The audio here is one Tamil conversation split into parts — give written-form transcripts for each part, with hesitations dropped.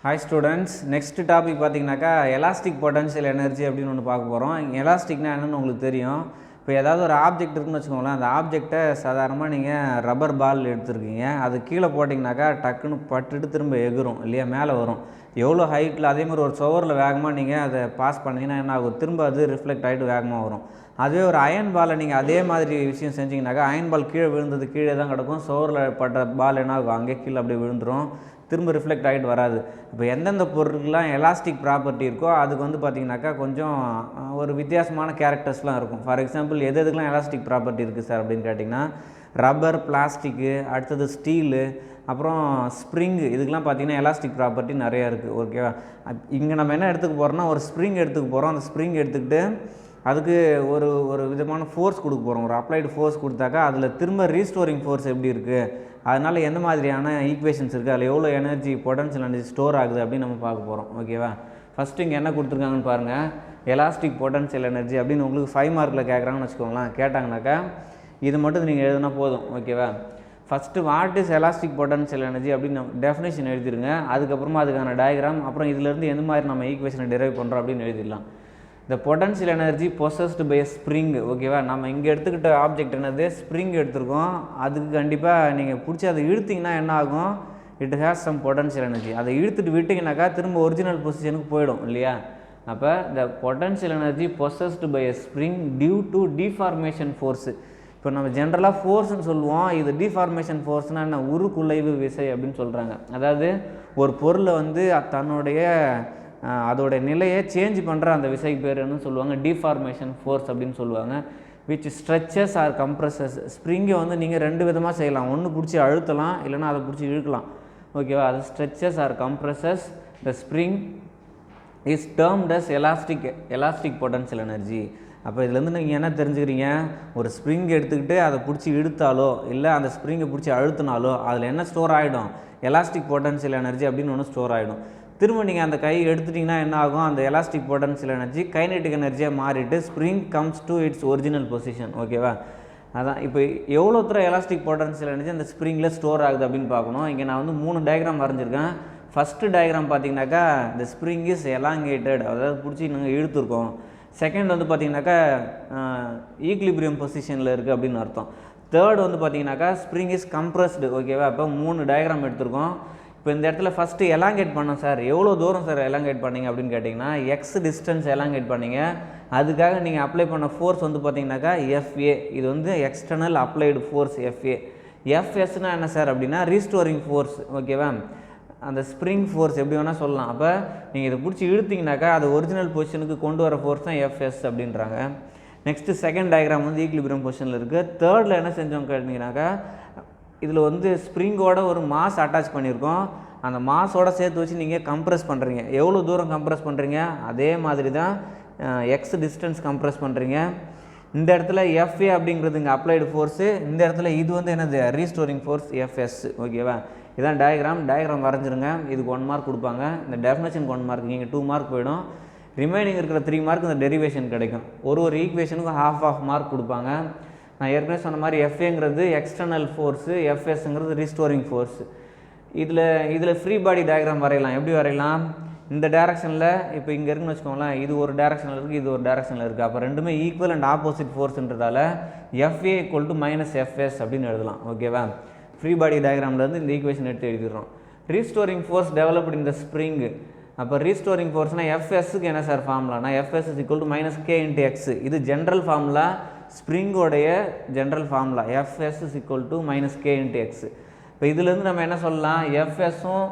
Hi students, next topic பார்த்தீங்கன்னாக்கா எலாஸ்டிக் பொட்டன்ஷியல் எனர்ஜி அப்படின்னு ஒன்று பார்க்க போகிறோம். எலாஸ்டிக்னா என்னன்னு உங்களுக்கு தெரியும். இப்போ ஏதாவது ஒரு ஆப்ஜெக்ட் இருக்குன்னு வச்சுக்கோங்களேன், அந்த ஆப்ஜெக்டை சாதாரணமாக நீங்கள் ரப்பர் பால் எடுத்துருக்கீங்க, அது கீழே போட்டிங்கனாக்கா டக்குன்னு பட்டுட்டு திரும்ப எகிரும் இல்லையா, மேலே வரும். எவ்வளோ ஹைட்டில் அதே மாதிரி ஒரு சுவரில் வேகமாக நீங்கள் அதை பாஸ் பண்ணிங்கன்னா என்ன ஆகும், திரும்ப அது ரிஃப்ளெக்ட் ஆகிட்டு வேகமாக வரும். அதுவே ஒரு அயன் பாலை நீங்கள் அதே மாதிரி விஷயம் செஞ்சிங்கனாக்கா அயன் பால் கீழே விழுந்தது கீழே தான் கிடக்கும், சுவரில் பட்ட பால் என்ன ஆகும், அங்கே கீழே அப்படியே விழுந்துடும், திரும்ப ரிஃப்ளெக்ட் ஆகிட்டு வராது. இப்போ எந்தெந்த பொருட்கள்லாம் எலாஸ்டிக் ப்ராப்பர்ட்டி இருக்கோ அதுக்கு வந்து பார்த்திங்கனாக்கா கொஞ்சம் ஒரு வித்தியாசமான கேரக்டர்ஸ்லாம் இருக்கும். ஃபார் எக்ஸாம்பிள் எதுக்கெலாம் எலாஸ்டிக் ப்ராப்பர்ட்டி இருக்குது சார் அப்படின்னு கேட்டிங்கன்னா, ரப்பர், பிளாஸ்டிக்கு, அடுத்தது ஸ்டீலு, அப்புறம் ஸ்ப்ரிங்கு, இதுக்கெலாம் பார்த்திங்கன்னா எலாஸ்டிக் ப்ராப்பர்ட்டி நிறையா இருக்குது. ஓகேவா, இங்கே நம்ம என்ன எடுத்துக்க போகிறோம்னா ஒரு ஸ்ப்ரிங் எடுத்துக்க போகிறோம். அந்த ஸ்ப்ரிங் எடுத்துக்கிட்டு அதுக்கு ஒரு விதமான ஃபோர்ஸ் கொடுக்க போகிறோம், ஒரு அப்ளைடு ஃபோர்ஸ் கொடுத்தாக்கா அதில் திரும்ப ரீஸ்டோரிங் ஃபோர்ஸ் எப்படி இருக்குது, அதனால் எந்த மாதிரியான ஈக்குவேஷன்ஸ் இருக்குது, அதில் எவ்வளோ எனர்ஜி பொட்டன்ஷியல் எனர்ஜி ஸ்டோர் ஆகுது அப்படின்னு நம்ம பார்க்க போகிறோம். ஓகேவா, ஃபஸ்ட்டு இங்கே என்ன கொடுத்துருக்காங்கன்னு பாருங்கள், எலாஸ்டிக் பொட்டன்ஷியல் எனர்ஜி அப்படின்னு உங்களுக்கு 5 மார்க்கில் கேட்குறாங்கன்னு வச்சுக்கோங்களேன். கேட்டாங்கனாக்கா இது மட்டும் நீங்கள் எழுதுனா போதும். ஓகேவா, first what is elastic potential energy அப்படின்னு டெஃபினேஷன் எழுதிருங்க. அதுக்கப்புறமா அதுக்கான டயக்ராம், அப்புறம் இதிலேருந்து எந்த மாதிரி நம்ம ஈக்குவேஷனை டெரைவ் பண்ணுறோம் அப்படின்னு எழுதிடலாம். இந்த potential energy possessed by spring. ஓகேவா, நம்ம இங்கே எடுத்துக்கிட்ட ஆப்ஜெக்ட் என்னது, ஸ்ப்ரிங் எடுத்துருக்கோம். அதுக்கு கண்டிப்பாக நீங்கள் பிடிச்சி அதை இழுத்திங்கன்னா என்ன ஆகும், it has some potential energy. அதை இழுத்துட்டு விட்டிங்கனாக்கா திரும்ப ஒரிஜினல் பொசிஷனுக்கு போயிடும் இல்லையா. அப்போ the potential energy possessed by spring due to deformation force. இப்போ நம்ம ஜென்ரலாக ஃபோர்ஸ்ன்னு சொல்லுவோம், இது டிஃபார்மேஷன் ஃபோர்ஸ்னால் என்ன, உருக்குலைவு விசை அப்படின்னு சொல்கிறாங்க. அதாவது ஒரு பொருளை வந்து தன்னுடைய அதோடைய நிலையை சேஞ்ச் பண்ணுற அந்த விசைக்கு பேர் என்ன சொல்லுவாங்க, டிஃபார்மேஷன் ஃபோர்ஸ் அப்படின்னு சொல்லுவாங்க. Which stretches or compresses. ஸ்ப்ரிங்கை வந்து நீங்கள் 2 விதமாக செய்யலாம், ஒன்று பிடிச்சி அழுத்தலாம், இல்லைனா அதை பிடிச்சி இழுக்கலாம். ஓகேவா, அது stretches or compresses the spring is termed as elastic potential energy. அப்போ இதுலேருந்து நீங்கள் என்ன தெரிஞ்சுக்கிறீங்க, ஒரு ஸ்ப்ரிங் எடுத்துக்கிட்டு அதை பிடிச்சி இழுத்தாலோ இல்லை அந்த ஸ்ப்ரிங்கை பிடிச்சி அழுத்தினாலோ அதில் என்ன ஸ்டோர் ஆகிடும், எலாஸ்டிக் பொட்டன்ஷியல் எனர்ஜி அப்படின்னு ஒன்று ஸ்டோர் ஆகிடும். திரும்ப நீங்கள் அந்த கை எடுத்துட்டிங்கன்னா என்ன ஆகும், அந்த எலாஸ்டிக் பொட்டன்ஷியல் எனர்ஜி கைனெட்டிக் எனர்ஜியாக மாறிட்டு spring comes to it's original position. ஓகேவா, அதான் இப்போ எவ்வளோ தூரம் எலாஸ்டிக் பொட்டன்ஷியல் எனர்ஜி அந்த ஸ்ப்ரிங்கில் ஸ்டோர் ஆகுது அப்படின்னு பார்க்கணும். இங்கே நான் வந்து 3 டயக்ராம் வரைஞ்சிருக்கேன். ஃபஸ்ட்டு டயக்ராம் பார்த்தீங்கன்னாக்கா இந்த ஸ்ப்ரிங் இஸ் எலாங்கேட்டட், அதாவது பிடிச்சி நாங்கள் இழுத்துருக்கோம். செகண்ட் வந்து பார்த்திங்கனாக்கா ஈக்லிபிரியம் பொசிஷனில் இருக்குது அப்படின்னு அர்த்தம். தேர்ட் வந்து பார்த்திங்கனாக்கா ஸ்ப்ரிங் இஸ் கம்ப்ரஸ்டு. ஓகேவா, இப்போ 3 டயக்ராம் எடுத்திருக்கோம். இப்போ இந்த இடத்துல ஃபஸ்ட்டு எலாங்கேட் பண்ணோம் சார், எவ்வளோ தூரம் சார் எலாங்கேட் பண்ணிங்க அப்படின்னு கேட்டிங்கன்னா எக்ஸ் டிஸ்டன்ஸ் எலாங்கேட் பண்ணிங்க. அதுக்காக நீங்கள் அப்ளை பண்ண ஃபோர்ஸ் வந்து பார்த்திங்கனாக்கா எஃப்ஏ. இது வந்து எக்ஸ்டர்னல் அப்ளைடு ஃபோர்ஸ் எஃப்ஏ. எஃப்எஸ்னால் என்ன சார் அப்படின்னா ரீஸ்டோரிங் ஃபோர்ஸ். ஓகேவா, அந்த ஸ்ப்ரிங் ஃபோர்ஸ் எப்படி வேணால் சொல்லலாம். அப்போ நீங்கள் இதை பிடிச்சி இழுத்திங்கனாக்கா அது ஒரிஜினல் பொசிஷனுக்கு கொண்டு வர ஃபோர்ஸ் தான் எஃப்எஸ் அப்படின்றாங்க. நெக்ஸ்ட்டு செகண்ட் டயக்ராம் வந்து ஈக்லிபிரியம் பொசிஷனில் இருக்குது. தேர்டில் என்ன செஞ்சோம் கேட்டிங்கனாக்கா இதில் வந்து ஸ்ப்ரிங்கோட ஒரு மாஸ் அட்டாச் பண்ணியிருக்கோம். அந்த மாஸோட சேர்த்து வச்சு நீங்கள் கம்ப்ரெஸ் பண்ணுறீங்க. எவ்வளோ தூரம் கம்ப்ரெஸ் பண்ணுறீங்க, அதே மாதிரி தான் எக்ஸ் டிஸ்டன்ஸ் கம்ப்ரெஸ் பண்ணுறீங்க. இந்த இடத்துல எஃப்ஏ அப்படிங்கிறது இங்கே அப்ளைடு ஃபோர்ஸு, இந்த இடத்துல இது வந்து என்னது ரீஸ்டோரிங் ஃபோர்ஸ் எஃப்எஸ். ஓகேவா, இதான் டயக்ராம் வரைஞ்சிருங்க. இதுக்கு 1 மார்க் கொடுப்பாங்க. இந்த டெஃபினேஷனுக்கு 1 மார்க், நீங்கள் 2 மார்க் போயிடும். ரிமைனிங் இருக்கிற 3 மார்க் இந்த டெரிவேஷன் கிடைக்கும். ஒரு ஈக்குவேஷனுக்கும் half மார்க் கொடுப்பாங்க. நான் ஏற்கனவே சொன்ன மாதிரி எஃப்ஏங்கிறது எக்ஸ்டர்னல் ஃபோர்ஸு, எஃப்எஸ்ங்கிறது ரீஸ்டோரிங் ஃபோர்ஸு. இதில் ஃப்ரீ பாடி டயக்ராம் வரையலாம். எப்படி வரையலாம், இந்த டேரக்ஷனில் இப்போ இங்கே இருக்குன்னு வச்சுக்கோங்களேன், இது ஒரு டேரக்ஷனில் இருக்குது, இது ஒரு டேரக்ஷனில் இருக்குது. அப்போ ரெண்டுமே ஈக்குவல் அண்ட் ஆப்போசிட் ஃபோர்ஸ்ன்றதால எஃப்ஏ ஈக்குவல் டு -எஃப்எஸ் அப்படின்னு எழுதலாம். ஓகேவா, ஃப்ரீ பாடி டயக்ராம்லேருந்து இந்த ஈக்குவேஷன் எடுத்து எழுதிடுறோம். ரீஸ்டோரிங் ஃபோர்ஸ் டெவலப்டு இந்த ஸ்ப்ரிங். அப்போ ரீஸ்டோரிங் ஃபோர்ஸ்னால் எஃப்எஸ்க்கு என்ன சார் ஃபார்முலானா FS is equal to -k × x. இது ஜென்ரல் ஃபார்முலா, ஸ்ப்ரிங்கோடைய general formula FS is equal to -k × x. இப்போ இதுலேருந்து நம்ம என்ன சொல்லலாம், எஃப்எஸும்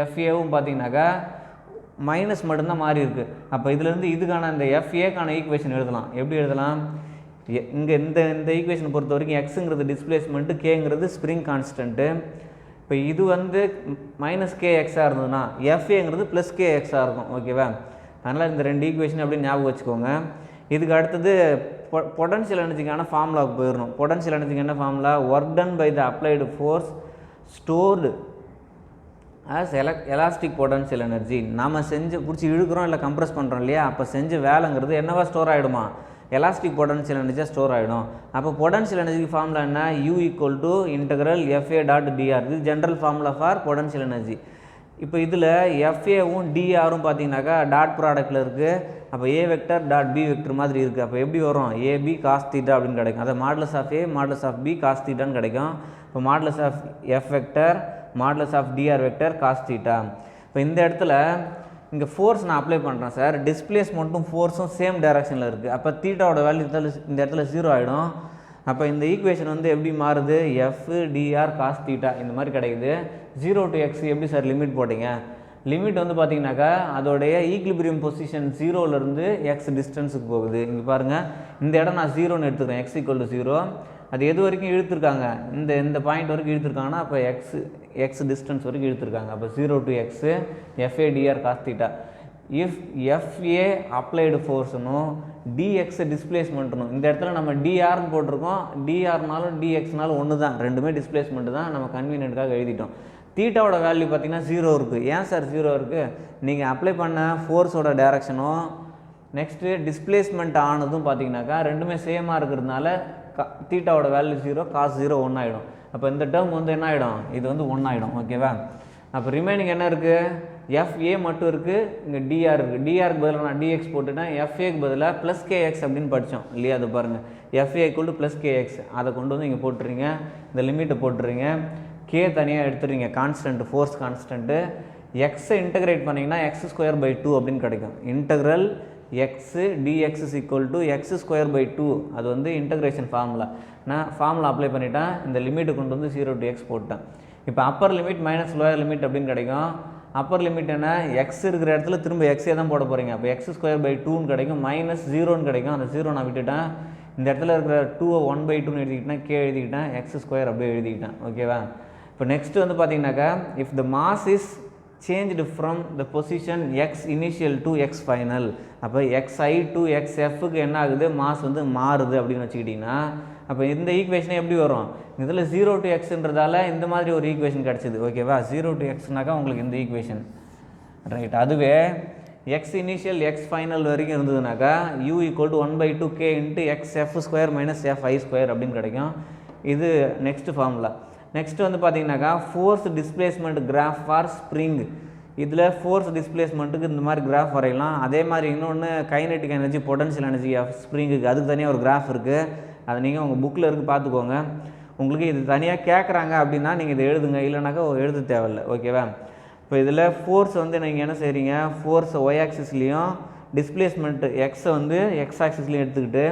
எஃப்ஏவும் பார்த்தீங்கன்னாக்கா மைனஸ் மட்டும்தான் மாறி இருக்குது. அப்போ இதுலேருந்து இதுக்கான இந்த எஃப்ஏக்கான ஈக்குவேஷன் எழுதலாம். எப்படி எழுதலாம், இங்கே இந்த ஈக்குவேஷன் பொறுத்த வரைக்கும் எக்ஸுங்கிறது டிஸ்பிளேஸ்மெண்ட்டு, கேங்கிறது ஸ்ப்ரிங் கான்ஸ்டன்ட்டு. இப்போ இது வந்து -kxஆக இருந்ததுன்னா எஃப்ஏங்கிறது +kxஆக இருக்கும். ஓகேவா, அதனால் இந்த 2 ஈக்குவேஷன் அப்படின்னு ஞாபகம் வச்சுக்கோங்க. இதுக்கு அடுத்தது பொட்டன்ஷியல் எனர்ஜிக்கான ஃபார்முலாவுக்கு போயிடணும். பொட்டன்ஷியல் எனர்ஜிக்கு என்ன formula, work done by the applied force stored as elastic potential energy. நம்ம பிடிச்சி இழுக்கிறோம் இல்லை கம்ப்ரெஸ் பண்ணுறோம் இல்லையா, அப்போ செஞ்ச வேலைங்கிறது என்னவா ஸ்டோர் ஆகிடுமா, எலாஸ்டிக் பொட்டன்ஷியல் எனர்ஜியாக ஸ்டோர் ஆகிடும். அப்போ பொட்டன்ஷியல் எனர்ஜிக்கு ஃபார்முலா என்ன, U = ∫FA.dr. இது general formula for potential energy. இப்போ இதில் எஃப்ஏவும் டிஆரும் பார்த்தீங்கன்னாக்கா டாட் ப்ராடக்ட்டில் இருக்குது. அப்போ A vector dot B vector மாதிரி இருக்குது. அப்போ எப்படி வரும்? ஏபி காஸ் தீட்டா அப்படின்னு கிடைக்கும். அதை modulus of A modulus of B cos தீட்டான்னு கிடைக்கும். இப்போ modulus of F vector modulus of DR vector cos theta. இப்போ இந்த இடத்துல இங்கே ஃபோர்ஸ் நான் அப்ளை பண்ணுறேன் சார். டிஸ்பிளேஸ்மெண்ட்டும் ஃபோர்ஸும் சேம் டைரக்ஷனில் இருக்குது. அப்போ தீட்டாவோட வேல்யூ இந்த இடத்துல 0 ஆகிடும். அப்போ இந்த ஈக்குவேஷன் வந்து எப்படி மாறுது? எஃப் டிஆர் காஸ் தீட்டா இந்த மாதிரி கிடைக்குது. 0 to x எப்படி சார் லிமிட் போட்டிங்க? லிமிட் வந்து பார்த்தீங்கன்னாக்கா அதோடைய ஈக்லிபிரியம் பொசிஷன் 0லேருந்து எக்ஸ் டிஸ்டன்ஸுக்கு போகுது. இங்கே பாருங்கள், இந்த இடம் நான் 0ன்னு எடுத்துக்கிறேன். x = 0. அது எது வரைக்கும் இழுத்துருக்காங்க? இந்த பாயிண்ட் வரைக்கும் இழுத்துருக்காங்கன்னா அப்போ எக்ஸ் டிஸ்டன்ஸ் வரைக்கும் இழுத்துருக்காங்க. அப்போ 0 to x FA dr cos theta. If FA applied ஃபோர்ஸ்னும் dx டிஸ்பிளேஸ்மெண்ட்னும் இந்த இடத்துல நம்ம drன்னு போட்டிருக்கோம். drனாலும் dxனாலும் ஒன்று தான், ரெண்டுமே டிஸ்பிளேஸ்மெண்ட்டு தான். நம்ம கன்வீனியன்ட்டுக்காக எழுதிட்டோம். தீட்டாவோட வேல்யூ பார்த்தீங்கன்னா 0 இருக்குது. ஏன் சார் 0 இருக்குது? நீங்கள் அப்ளை பண்ண ஃபோர்ஸோட டைரக்ஷனும் நெக்ஸ்ட்டு டிஸ்பிளேஸ்மெண்ட் ஆனதும் பார்த்தீங்கன்னாக்கா ரெண்டுமே சேமாக இருக்கிறதுனால தீட்டாவோட வேல்யூ 0, காஸ் 0 1 ஆகிடும். அப்போ இந்த டேர்ம் வந்து என்ன ஆகிடும்? இது வந்து 1 ஆகிடும். ஓகேவா? அப்போ ரிமைனிங் என்ன இருக்குது? FA மட்டும் இருக்குது, இங்கே DR இருக்குது. டிஆருக்கு பதிலாக நான் DX போட்டுட்டேன். FAக்கு பதிலாக ப்ளஸ் KX அப்படின்னு படித்தோம் இல்லையா? அது பாருங்கள், FA = ப்ளஸ் KX. அதை கொண்டு வந்து இங்கே போட்டுறீங்க. இந்த லிமிட்டை போட்டுறீங்க. K தனியாக எடுத்துறீங்க, கான்ஸ்டன்ட்டு, ஃபோர்ஸ் கான்ஸ்டன்ட்டு. எக்ஸை இன்டகிரேட் பண்ணிங்கன்னா x²/2 அப்படின்னு கிடைக்கும். Integral x dx = x²/2. அது வந்து இன்டகிரேஷன் ஃபார்முலா. நான் ஃபார்முலா அப்ளை பண்ணிட்டேன். இந்த லிமிட்டை கொண்டு வந்து 0 to x போட்டேன். இப்போ upper limit minus lower limit அப்படின்னு கிடைக்கும். அப்பர் லிமிட் என்ன? எக்ஸ் இருக்கிற இடத்துல திரும்ப எக்ஸே தான் போட போகிறீங்க. அப்போ x²/2ன்னு கிடைக்கும். மைனஸ் 0ன்னு கிடைக்கும். அந்த 0 நான் விட்டுட்டேன். இந்த இடத்துல இருக்கிற 2 1/2ன்னு எழுதிக்கிட்டேன். K எழுதிக்கிட்டேன். x² அப்படியே எழுதிக்கிட்டேன். ஓகேவா? இப்போ நெக்ஸ்ட் வந்து பார்த்தீங்கன்னாக்கா if the mass is changed from the position x initial to x final. அப்போ xi to xfக்கு என்ன ஆகுது? மாஸ் வந்து மாறுது அப்படின்னு வச்சுக்கிட்டிங்கன்னா அப்போ இந்த ஈக்குவேஷனே எப்படி வரும்? இதில் 0 to xன்றதால இந்த மாதிரி ஒரு ஈக்குவேஷன் கிடச்சிது. ஓகேவா? 0 to xனாக்கா உங்களுக்கு இந்த ஈக்குவேஷன் ரைட். அதுவே x initial x final வரைக்கும் இருந்ததுனாக்கா u = 1/2 k × xf² - fi² அப்படின்னு கிடைக்கும். இது நெக்ஸ்ட் ஃபார்முலா. நெக்ஸ்ட் வந்து பார்த்தீங்கன்னாக்கா force displacement graph for spring. இதில் ஃபோர்ஸ் டிஸ்பிளேஸ்மெண்ட்டுக்கு இந்த மாதிரி கிராஃப் வரையலாம். அதே மாதிரி இன்னொன்று கைனெட்டிக் எனர்ஜி பொட்டன்ஷியல் எனர்ஜி ஸ்ப்ரிங்குக்கு அதுக்கு தனியாக ஒரு கிராஃப் இருக்குது. அதை நீங்கள் உங்கள் புக்கில் இருக்குது, பார்த்துக்கோங்க. உங்களுக்கு இது தனியாக கேட்குறாங்க அப்படின்னா நீங்கள் இதை எழுதுங்க, இல்லைனாக்கா எழுத தேவையில்லை. ஓகேவா? இப்போ இதில் ஃபோர்ஸ் வந்து நீங்கள் என்ன செய்கிறீங்க? ஃபோர்ஸ் ஒய் ஆக்சிஸ்லேயும் டிஸ்பிளேஸ்மெண்ட் எக்ஸை வந்து எக்ஸ் ஆக்சிஸ்லேயும் எடுத்துக்கிட்டு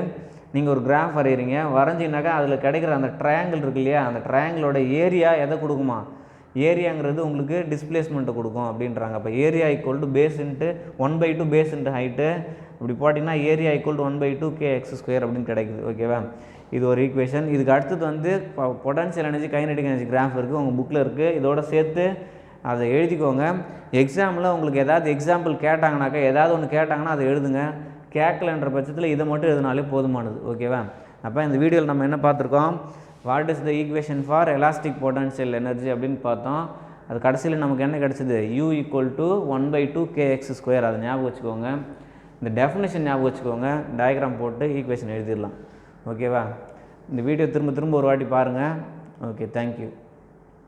நீங்கள் ஒரு கிராஃப் வரைகிறீங்க. வரைஞ்சிங்கனாக்கா அதில் கிடைக்கிற அந்த ட்ரையாங்கிள் இருக்கு இல்லையா? அந்த ட்ரையாங்கிளோட ஏரியா எதை கொடுக்குமா? ஏரியாங்கிறது உங்களுக்கு டிஸ்பிளேஸ்மெண்ட்டை கொடுக்கும் அப்படின்றாங்க. அப்போ area = base into 1/2 base into height. இப்படி போட்டிங்கன்னா ஏரியா = 1/2 kx² அப்படின்னு கிடைக்குது. ஓகேவா? இது ஒரு ஈக்குவேஷன். இதுக்கு அடுத்தது வந்து potential energy kinetic energy graph இருக்குது, உங்கள் புக்கில் இருக்குது. இதோட சேர்த்து அதை எழுதிக்கோங்க. எக்ஸாமில் உங்களுக்கு ஏதாவது எக்ஸாம்பிள் கேட்டாங்கனாக்கா, ஏதாவது ஒன்று கேட்டாங்கன்னா அதை எழுதுங்க. கேட்கலன்ற பட்சத்தில் இதை மட்டும் எழுதினாலே போதுமானது. ஓகேவா? அப்போ இந்த வீடியோவில் நம்ம என்ன பார்த்துருக்கோம்? What is the equation for elastic potential energy அப்படின்னு பார்த்தோம். அது கடைசியில் நமக்கு என்ன கிடச்சிது? u = 1/2 kx². அதை ஞாபகம் வச்சுக்கோங்க. இந்த டெஃபினேஷன் ஞாபகம் வச்சுக்கோங்க. டயக்ராம் போட்டு ஈக்குவேஷன் எழுதிடலாம். ஓகேவா? இந்த வீடியோ திரும்ப ஒரு வாட்டி பாருங்கள். Okay, thank you.